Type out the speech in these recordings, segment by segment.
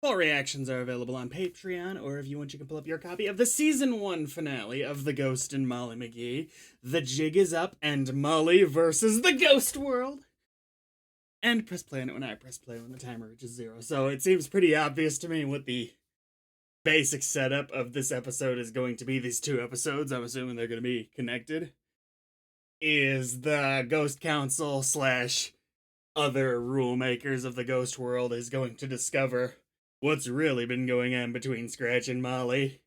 All reactions are available on Patreon, or if you want, you can pull up your copy of the Season 1 finale of The Ghost and Molly McGee. The jig is up, and Molly versus the Ghost World. And press play on it when I press play when the timer reaches 0. So it seems pretty obvious to me what the basic setup of this episode is going to be. These two episodes, I'm assuming they're going to be connected. Is the Ghost Council slash other rule makers of the Ghost World is going to discover what's really been going on between Scratch and Molly.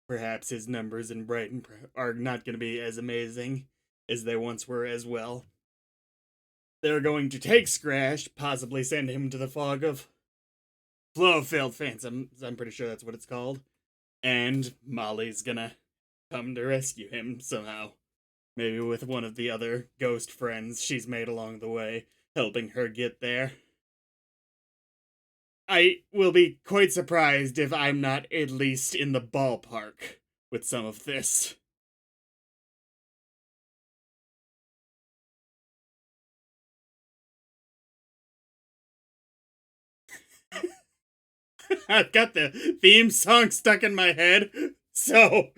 Perhaps his numbers in Brighton are not going to be as amazing as they once were as well. They're going to take Scratch, possibly send him to the fog of Flow of Failed Phantom. I'm pretty sure that's what it's called. And Molly's gonna come to rescue him somehow. Maybe with one of the other ghost friends she's made along the way, helping her get there. I will be quite surprised if I'm not at least in the ballpark with some of this. I've got the theme song stuck in my head, so...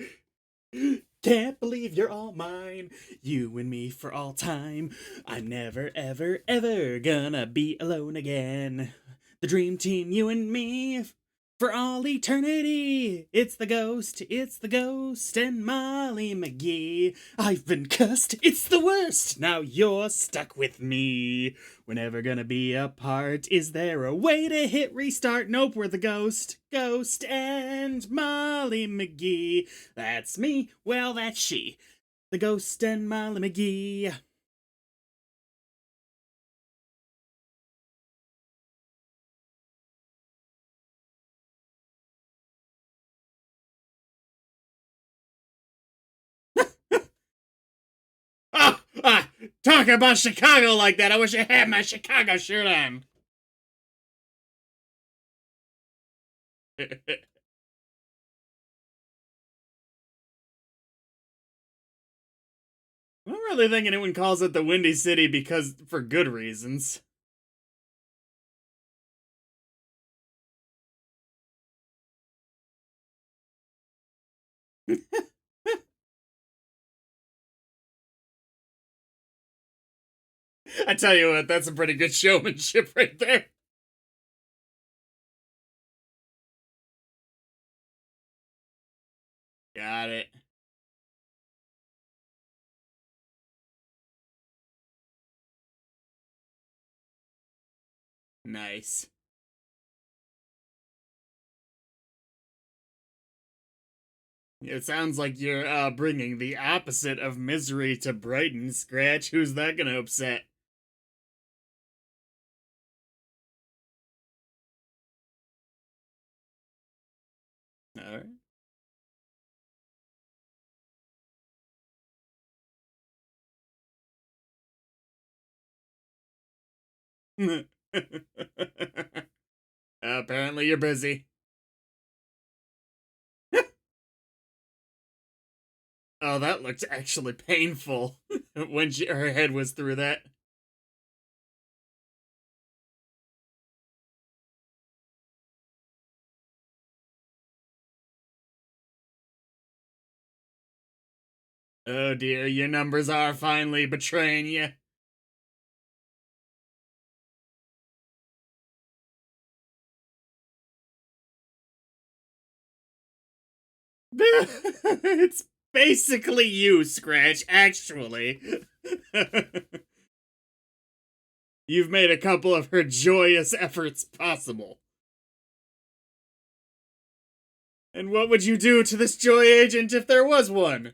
Can't believe you're all mine, you and me for all time. I'm never, ever, ever gonna be alone again. The dream team, you and me, for all eternity. It's the ghost, and Molly McGee. I've been cussed, it's the worst. Now you're stuck with me. We're never gonna be apart. Is there a way to hit restart? Nope, we're the ghost, and Molly McGee. That's me, well, that's she. The ghost and Molly McGee. Talk about Chicago like that. I wish I had my Chicago shirt on. I'm not really think anyone calls it the Windy City because for good reasons. I tell you what, that's some pretty good showmanship right there. Got it. Nice. It sounds like you're bringing the opposite of misery to Brighton, Scratch. Who's that gonna upset? Alright. Apparently you're busy. Oh, that looked actually painful when her head was through that. Oh dear, your numbers are finally betraying you. It's basically you, Scratch, actually. You've made a couple of her joyous efforts possible. And what would you do to this joy agent if there was one?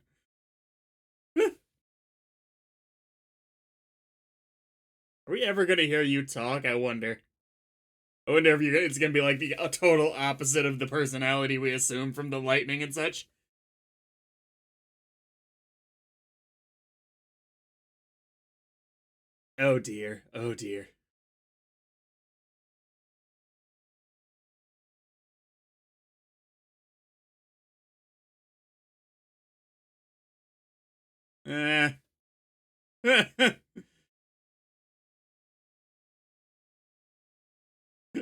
Are we ever gonna hear you talk? I wonder. I wonder if it's gonna be like the total opposite of the personality we assume from the lightning and such. Oh dear. Oh dear. Eh.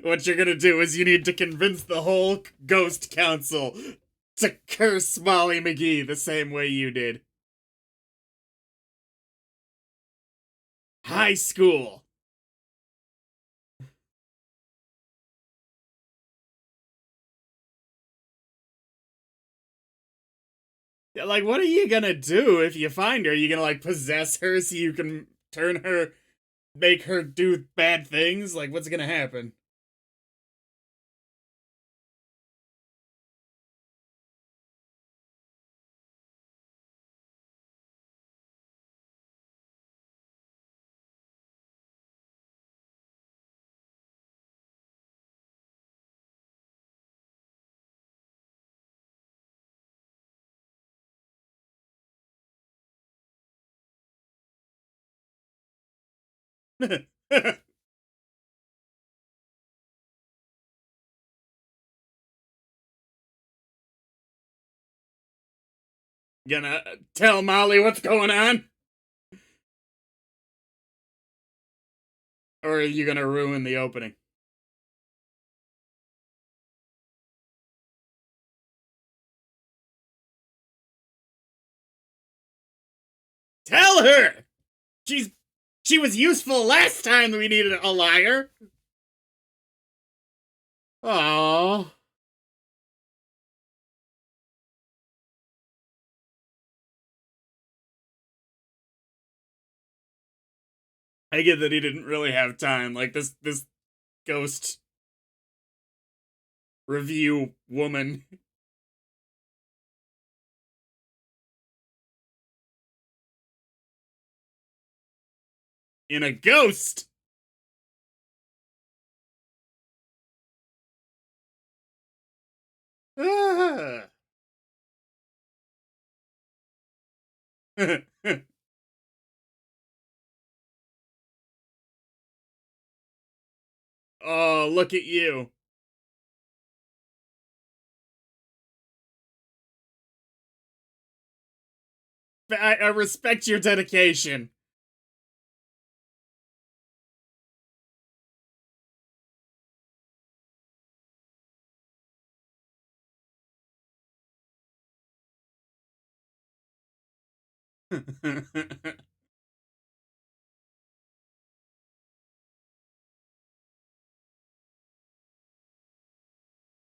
What you're gonna do is you need to convince the whole Ghost Council to curse Molly McGee the same way you did. High school. Yeah, like, what are you gonna do if you find her? Are you gonna, like, possess her so you can turn her, make her do bad things? Like, what's gonna happen? Gonna tell Molly what's going on? Or are you gonna ruin the opening? Tell her! She was useful last time we needed a liar. Oh, I get that he didn't really have time. Like this ghost review woman in a ghost. Ah. Oh, look at you. I respect your dedication.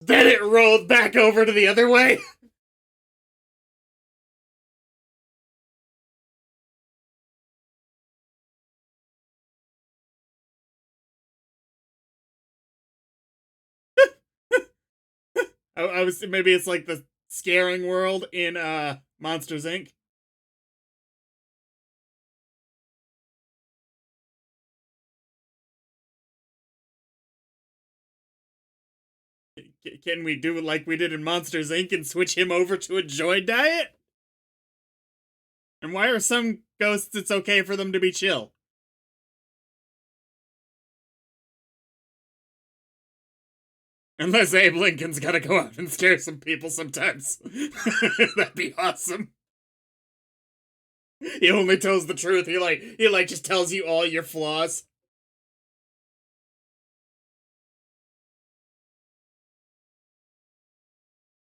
Then it rolled back over to the other way. I was maybe it's like the scaring world in Monsters Inc. Can we do it like we did in Monsters Inc. and switch him over to a joy diet? And why are some ghosts it's okay for them to be chill? Unless Abe Lincoln's gotta go out and scare some people sometimes. That'd be awesome. He only tells the truth. He just tells you all your flaws.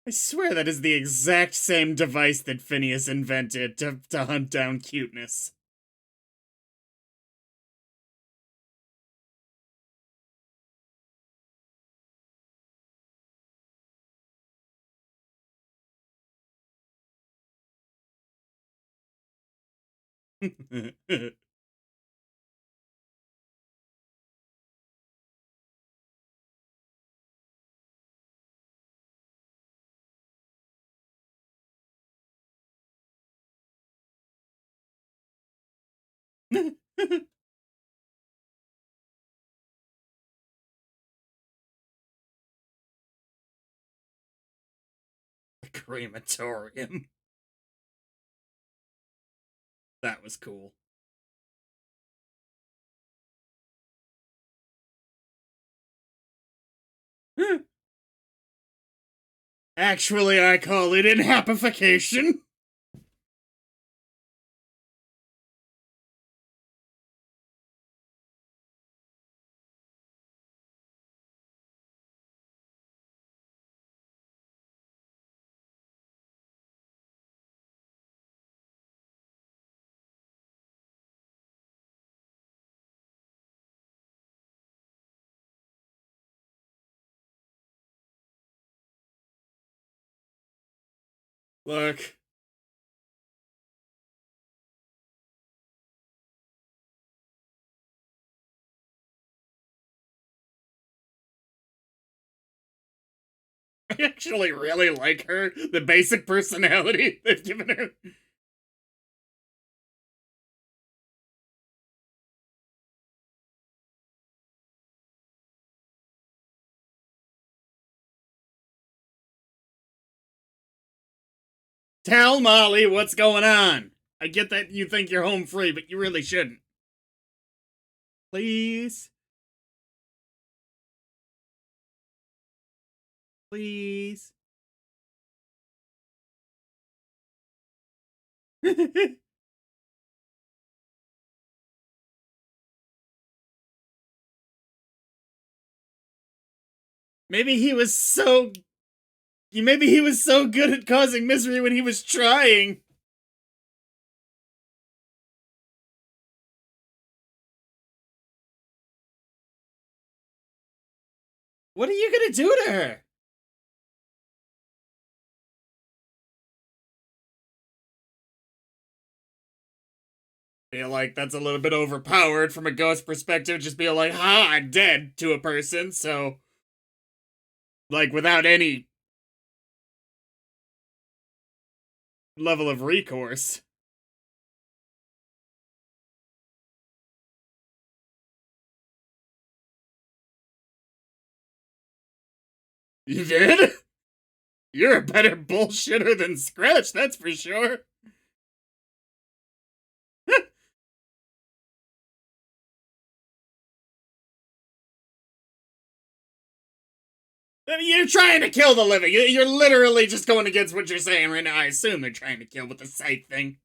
I swear that is the exact same device that Phineas invented to hunt down cuteness. Crematorium. That was cool. Actually, I call it inhapification. Look. I actually really like her. The basic personality they've given her. Tell Molly what's going on. I get that you think you're home free, but you really shouldn't. Please. Please. Maybe he was so maybe he was so good at causing misery when he was trying. What are you gonna do to her? Feel like that's a little bit overpowered from a ghost perspective. Just be like, ha, I'm dead to a person, so like without any level of recourse. You did? You're a better bullshitter than Scratch, that's for sure. I mean, you're trying to kill the living. You're literally just going against what you're saying right now. I assume they're trying to kill with the sight thing.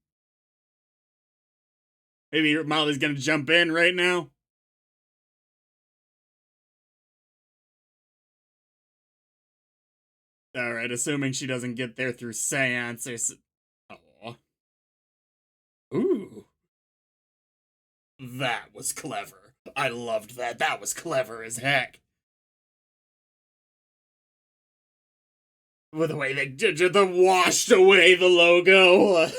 Maybe Molly's gonna jump in right now. Alright, assuming she doesn't get there through seance or... Oh. Ooh. That was clever. I loved that. That was clever as heck. With the way they washed away the logo.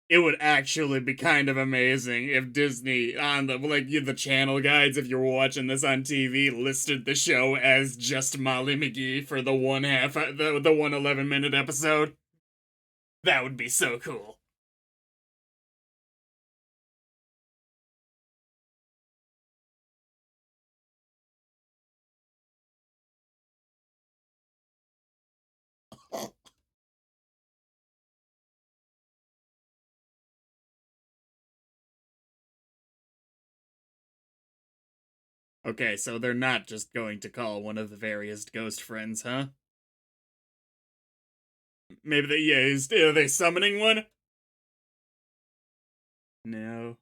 It would actually be kind of amazing if Disney on the channel guides, if you're watching this on TV, listed the show as just Molly McGee for the 111-minute episode. That would be so cool. Okay, so they're not just going to call one of the various ghost friends, huh? Maybe are they summoning one? No.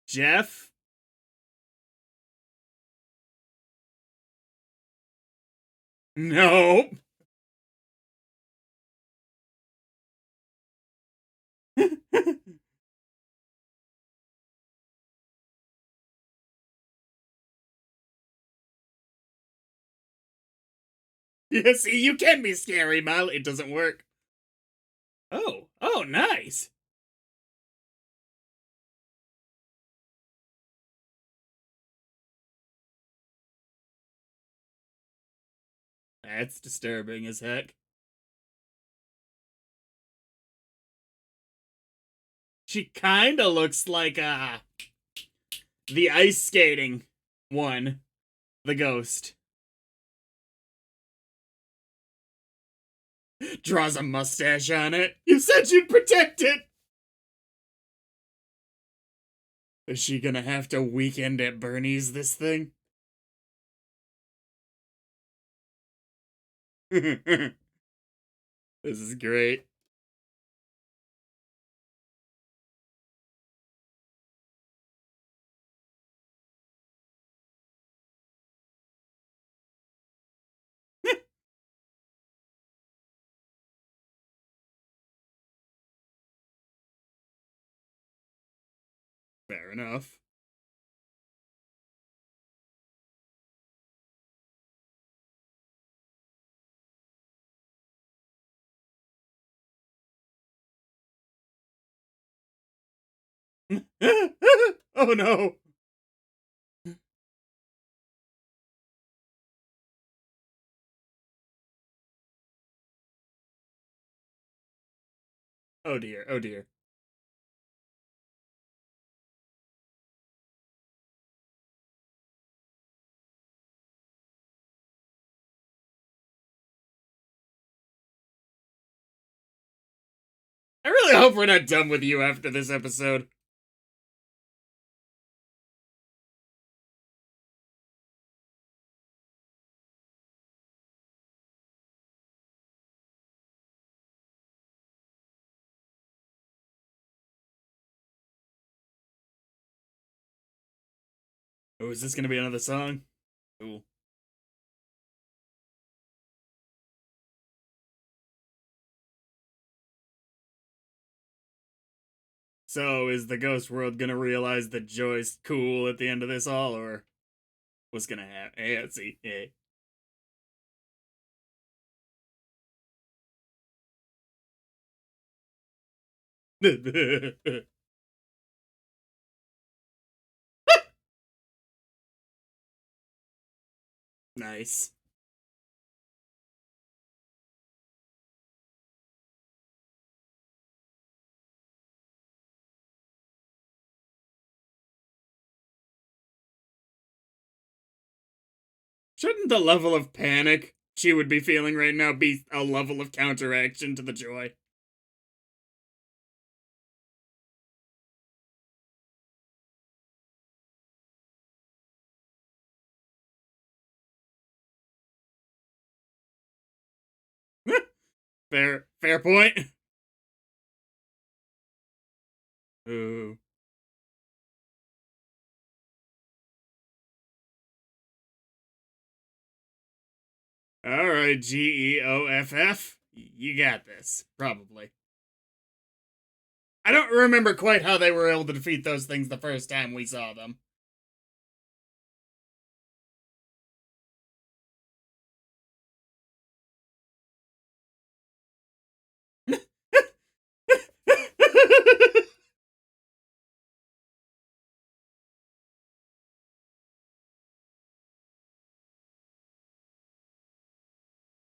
Jeff? No. Yeah, see, you can be scary, Molly. It doesn't work. Oh, nice. That's disturbing as heck. She kinda looks like, the ice skating one. The ghost. Draws a mustache on it. You said you'd protect it! Is she gonna have to weekend at Bernie's this thing? This is great. enough. Oh no. Oh dear. Oh dear. I really hope we're not done with you after this episode. Oh, is this gonna be another song? Cool. So, is the ghost world gonna realize that Joy's cool at the end of this all, or what's gonna happen? Hey, let's see. Hey. Nice. Shouldn't the level of panic she would be feeling right now be a level of counteraction to the joy? Fair point. Ooh. Alright, Geoff. You got this. Probably. I don't remember quite how they were able to defeat those things the first time we saw them.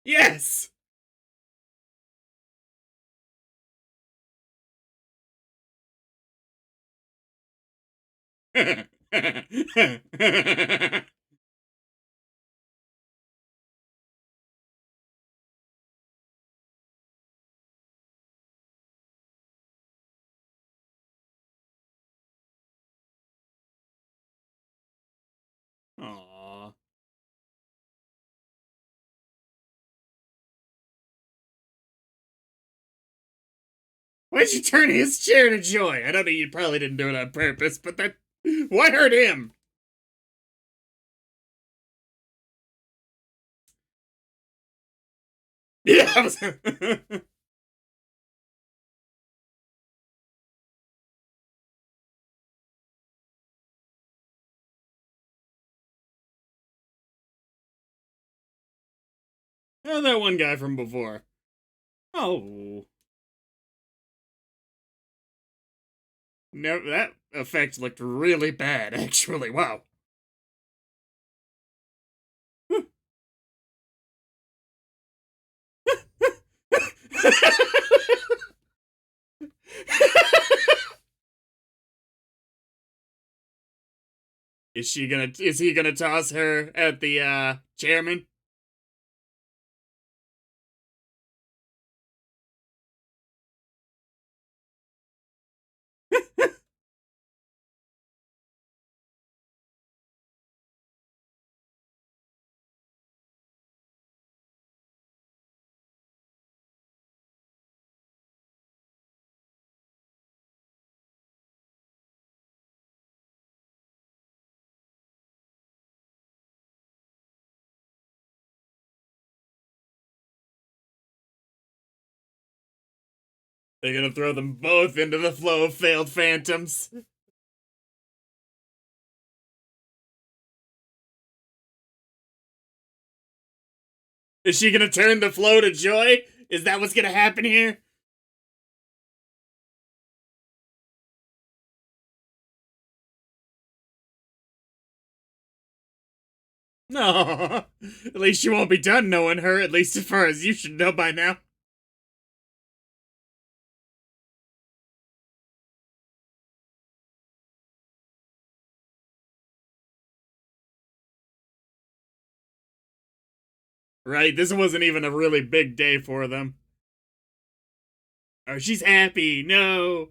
Yes! Aww. Why'd you turn his chair to joy? I know that you probably didn't do it on purpose, but that. Why hurt him? Yeah, I was. Oh, that one guy from before. Oh. No, that effect looked really bad, actually. Wow. Is he gonna toss her at the chairman? They're gonna throw them both into the flow of failed phantoms. Is she gonna turn the Flo to joy? Is that what's gonna happen here? No. At least she won't be done knowing her, at least as far as you should know by now. Right, this wasn't even a really big day for them. Oh, she's happy. No.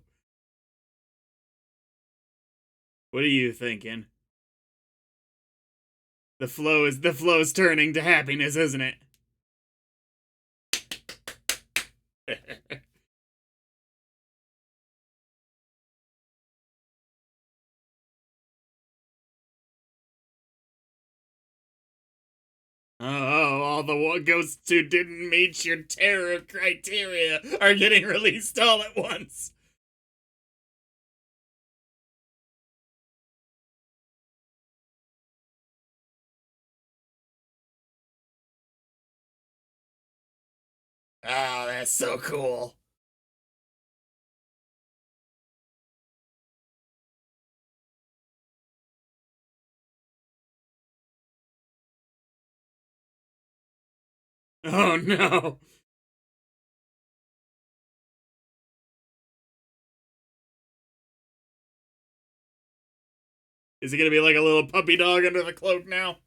What are you thinking? The flow's turning to happiness, isn't it? Oh, all the ghosts who didn't meet your terror criteria are getting released all at once. Oh, that's so cool. Oh no. Is he gonna be like a little puppy dog under the cloak now?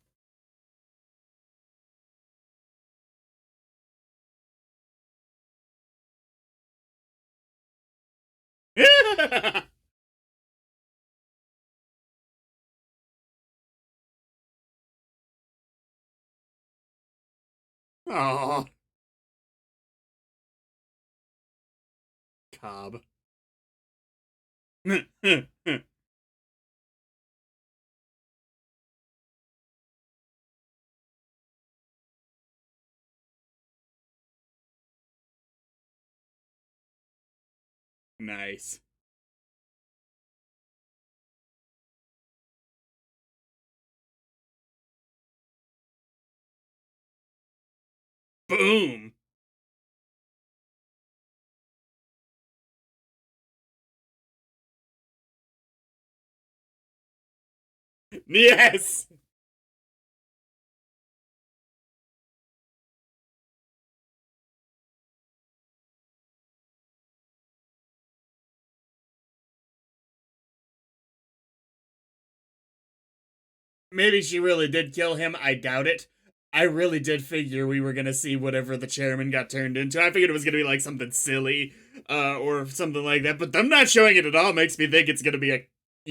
Oh, Cobb. Nice. Boom. Yes. Maybe she really did kill him. I doubt it. I really did figure we were gonna see whatever the chairman got turned into. I figured it was gonna be like something silly, or something like that. But them not showing it at all makes me think it's gonna be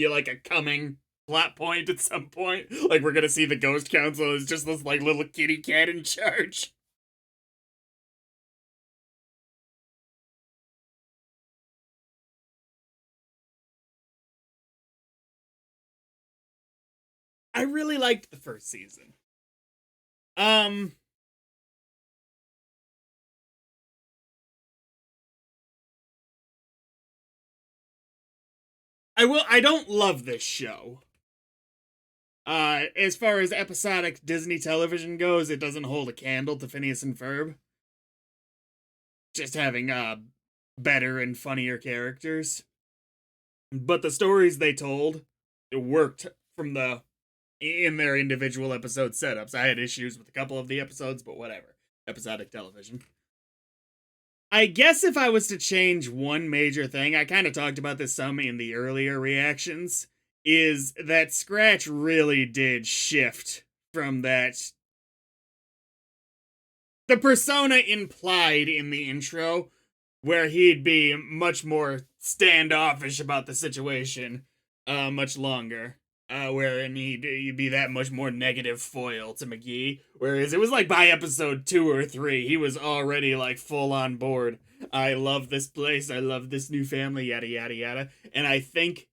like a coming plot point at some point. Like we're gonna see the Ghost Council as just this like little kitty cat in charge. I really liked the first season. Um, I don't love this show. As far as episodic Disney television goes, it doesn't hold a candle to Phineas and Ferb. Just having better and funnier characters. But the stories they told, it worked from the in their individual episode setups. I had issues with a couple of the episodes, but whatever. Episodic television. I guess if I was to change one major thing, I kind of talked about this some in the earlier reactions, is that Scratch really did shift from that. The persona implied in the intro, where he'd be much more standoffish about the situation, much longer. Wherein he'd be that much more negative foil to McGee. Whereas it was like by episode 2 or 3, he was already like full on board. I love this place. I love this new family. Yada yada yada. And I think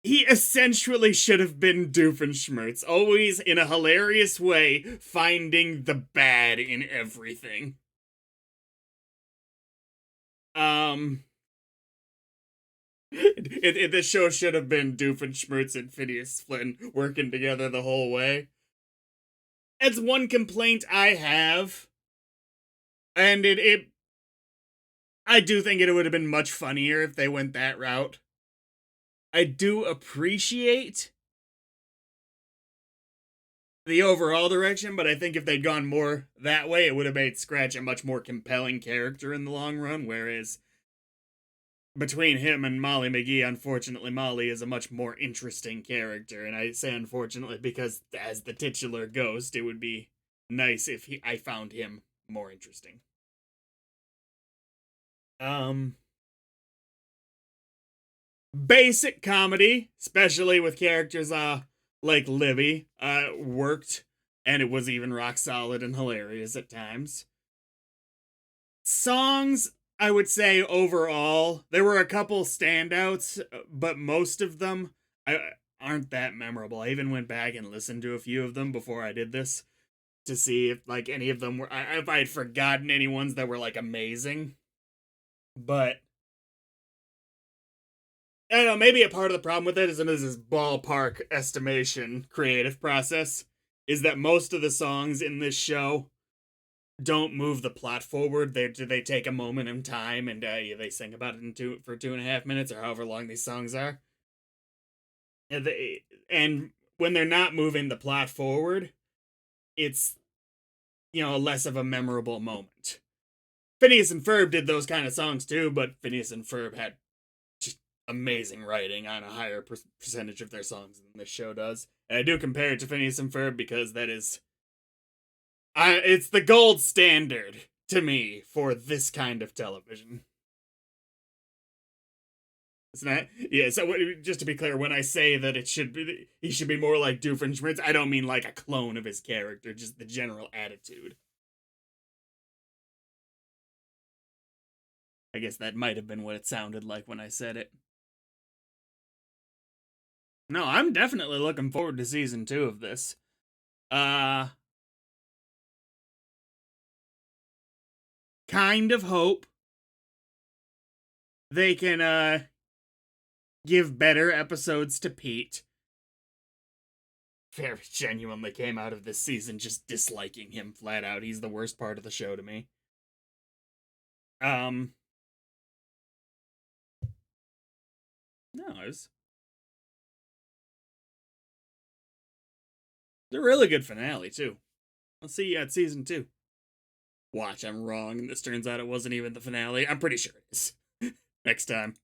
he essentially should have been Doofenshmirtz, always in a hilarious way, finding the bad in everything. Um, this show should have been Doofenshmirtz and Phineas Flynn working together the whole way. It's one complaint I have, and I do think it would have been much funnier if they went that route. I do appreciate the overall direction, but I think if they'd gone more that way, it would have made Scratch a much more compelling character in the long run, whereas between him and Molly McGee, unfortunately, Molly is a much more interesting character, and I say unfortunately because as the titular ghost, it would be nice if I found him more interesting. Um, Basic comedy, especially with characters like Libby, worked, and it was even rock solid and hilarious at times. Songs, I would say overall, there were a couple standouts, but most of them aren't that memorable. I even went back and listened to a few of them before I did this to see if like any of them were if I had forgotten any ones that were like amazing. But I don't know, maybe a part of the problem with it is this ballpark estimation creative process is that most of the songs in this show don't move the plot forward. They take a moment in time and they sing about it for 2.5 minutes or however long these songs are. And when they're not moving the plot forward, it's less of a memorable moment. Phineas and Ferb did those kind of songs too, but Phineas and Ferb had just amazing writing on a higher percentage of their songs than this show does. And I do compare it to Phineas and Ferb because that is it's the gold standard to me for this kind of television. It's not, yeah. So just to be clear, when I say that he should be more like Doofenshmirtz, I don't mean like a clone of his character, just the general attitude. I guess that might have been what it sounded like when I said it. No, I'm definitely looking forward to season 2 of this. Uh, kind of hope they can give better episodes to Pete. Very genuinely came out of this season just disliking him flat out. He's the worst part of the show to me. No, it's a really good finale too. I'll see you at season 2. Watch, I'm wrong, and this turns out it wasn't even the finale. I'm pretty sure it is. Next time.